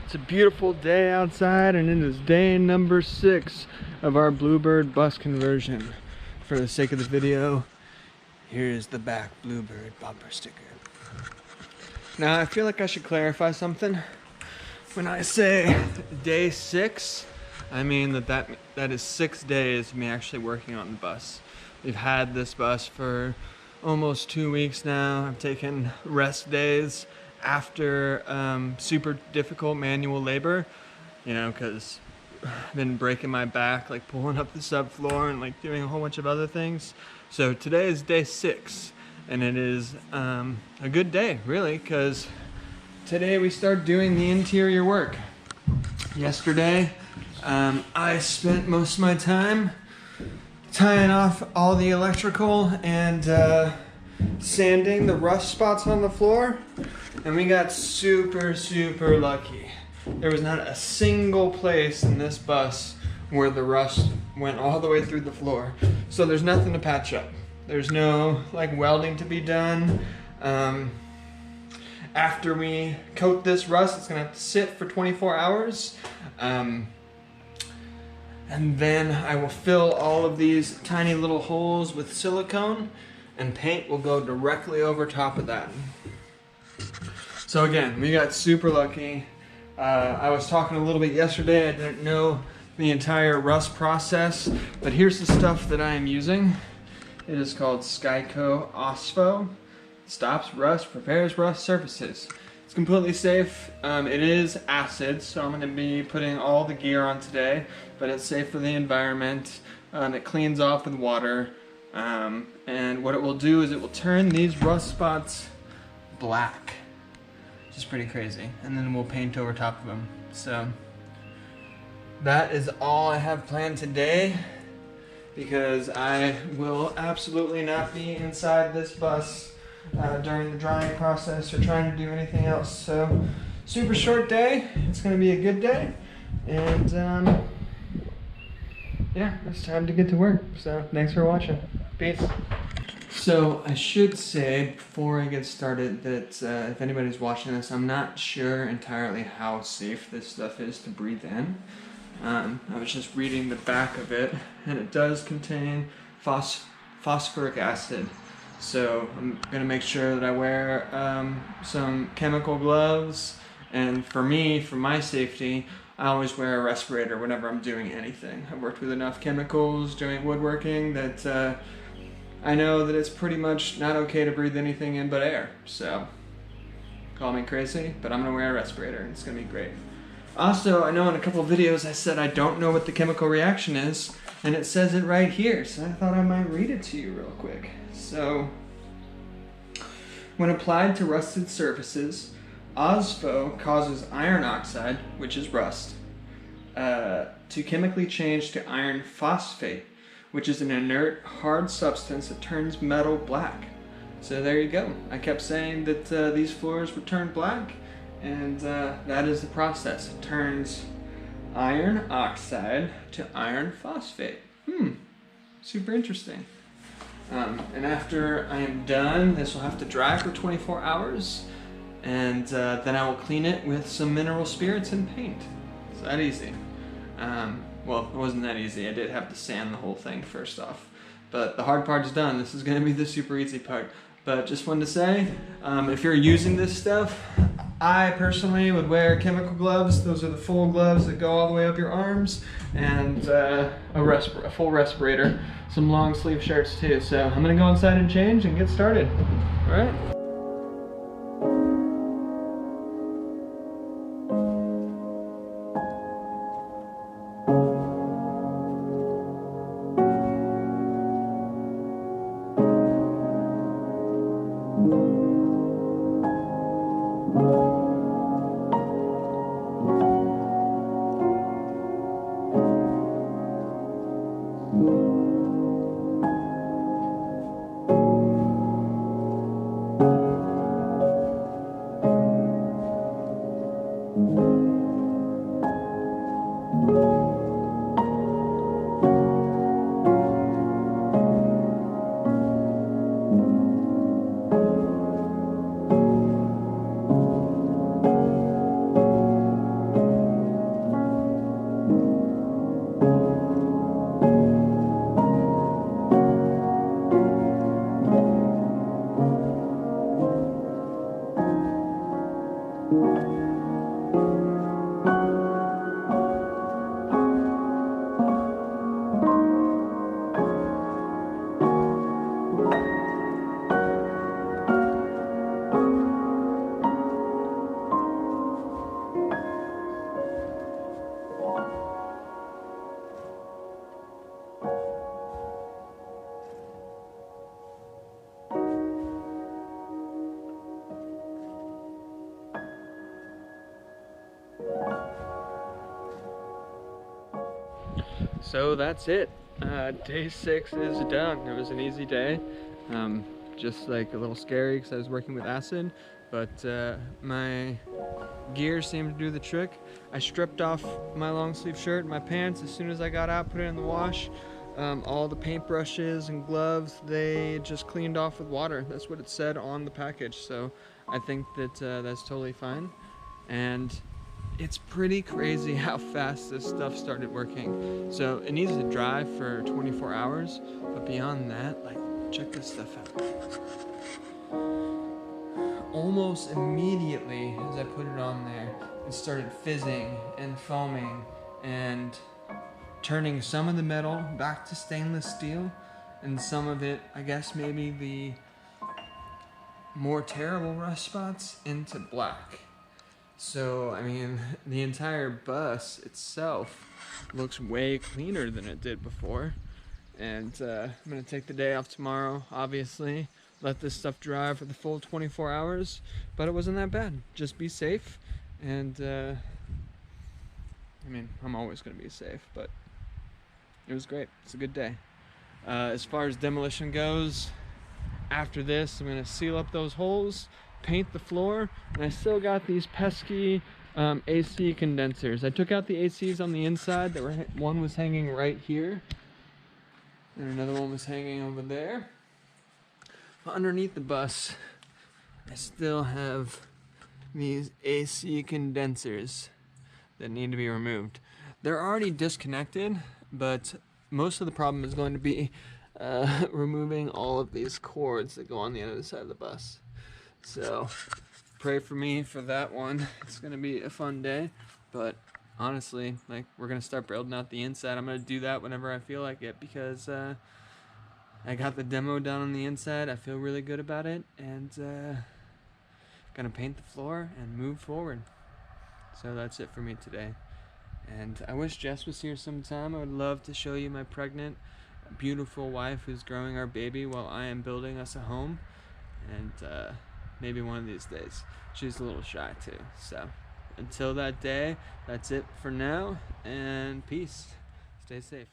It's a beautiful day outside, and it is day number 6 of our Bluebird bus conversion. For the sake of the video, here's the back Bluebird bumper sticker. Now, I feel like I should clarify something. When I say day 6, I mean that is 6 days of me actually working on the bus. We've had this bus for almost 2 weeks now. I've taken rest days after super difficult manual labor, you know, because I've been breaking my back, like pulling up the subfloor and like doing a whole bunch of other things. So today is day 6, and it is a good day, really, because today we start doing the interior work. Yesterday, I spent most of my time tying off all the electrical and sanding the rust spots on the floor, and we got super lucky. There was not a single place in this bus where the rust went all the way through the floor, so there's nothing to patch up. There's no like welding to be done. After we coat this rust, it's gonna have to sit for 24 hours. And then I will fill all of these tiny little holes with silicone, and paint will go directly over top of that. So again, we got super lucky. I was talking a little bit yesterday. I didn't know the entire rust process, but here's the stuff that I am using. It is called Skyco Ospho. Stops rust, repairs rust surfaces. It's completely safe. It is acid, so I'm going to be putting all the gear on today, but it's safe for the environment. It cleans off with water, and what it will do is it will turn these rust spots black, which is pretty crazy, and then we'll paint over top of them. So that is all I have planned today, because I will absolutely not be inside this bus during the drying process or trying to do anything else. So super short day. It's going to be a good day, and yeah, it's time to get to work. So thanks for watching. Peace. So I should say before I get started that if anybody's watching this, I'm not sure entirely how safe this stuff is to breathe in. I was just reading the back of it, and it does contain phosphoric acid. So I'm gonna make sure that I wear some chemical gloves, and for me, for my safety, I always wear a respirator whenever I'm doing anything. I've worked with enough chemicals doing woodworking that I know that it's pretty much not okay to breathe anything in but air. So call me crazy, but I'm gonna wear a respirator, and it's gonna be great. Also, I know in a couple of videos I said I don't know what the chemical reaction is, and it says it right here, so I thought I might read it to you real quick. So, when applied to rusted surfaces, Ospho causes iron oxide, which is rust, to chemically change to iron phosphate, which is an inert, hard substance that turns metal black. So there you go. I kept saying that these floors would turn black, and that is the process. It turns iron oxide to iron phosphate. Super interesting. And after I am done, this will have to dry for 24 hours, and then I will clean it with some mineral spirits and paint. It's that easy. Well, it wasn't that easy. I did have to sand the whole thing first off, but the hard part's done. This is going to be the super easy part. But just wanted to say, if you're using this stuff, I personally would wear chemical gloves. Those are the full gloves that go all the way up your arms, and a full respirator, some long sleeve shirts too. So I'm gonna go inside and change and get started. All right. So that's it. Day 6 is done. It was an easy day. Just like a little scary because I was working with acid, but my gear seemed to do the trick. I stripped off my long sleeve shirt, my pants as soon as I got out, put it in the wash. All the paintbrushes and gloves, they just cleaned off with water. That's what it said on the package. So I think that that's totally fine. And it's pretty crazy how fast this stuff started working. So it needs to dry for 24 hours, but beyond that, like, check this stuff out. Almost immediately as I put it on there, it started fizzing and foaming and turning some of the metal back to stainless steel, and some of it, I guess maybe the more terrible rust spots, into black. So, I mean, the entire bus itself looks way cleaner than it did before. And I'm gonna take the day off tomorrow, obviously, let this stuff dry for the full 24 hours, but it wasn't that bad. Just be safe, and I mean, I'm always gonna be safe, but it was great. It's a good day. As far as demolition goes, after this, I'm gonna seal up those holes, paint the floor, and I still got these pesky AC condensers. I took out the ACs on the inside. One was hanging right here, and another one was hanging over there. But underneath the bus, I still have these AC condensers that need to be removed. They're already disconnected, but most of the problem is going to be removing all of these cords that go on the other side of the bus. So pray for me for that one. It's gonna be a fun day, but honestly, like, we're gonna start building out the inside. I'm gonna do that whenever I feel like it, because I got the demo done on the inside. I feel really good about it, and gonna paint the floor and move forward. So that's it for me today. And I wish Jess was here sometime. I would love to show you my pregnant, beautiful wife who's growing our baby while I am building us a home. And maybe one of these days. She's a little shy too. So until that day, that's it for now, and peace. Stay safe.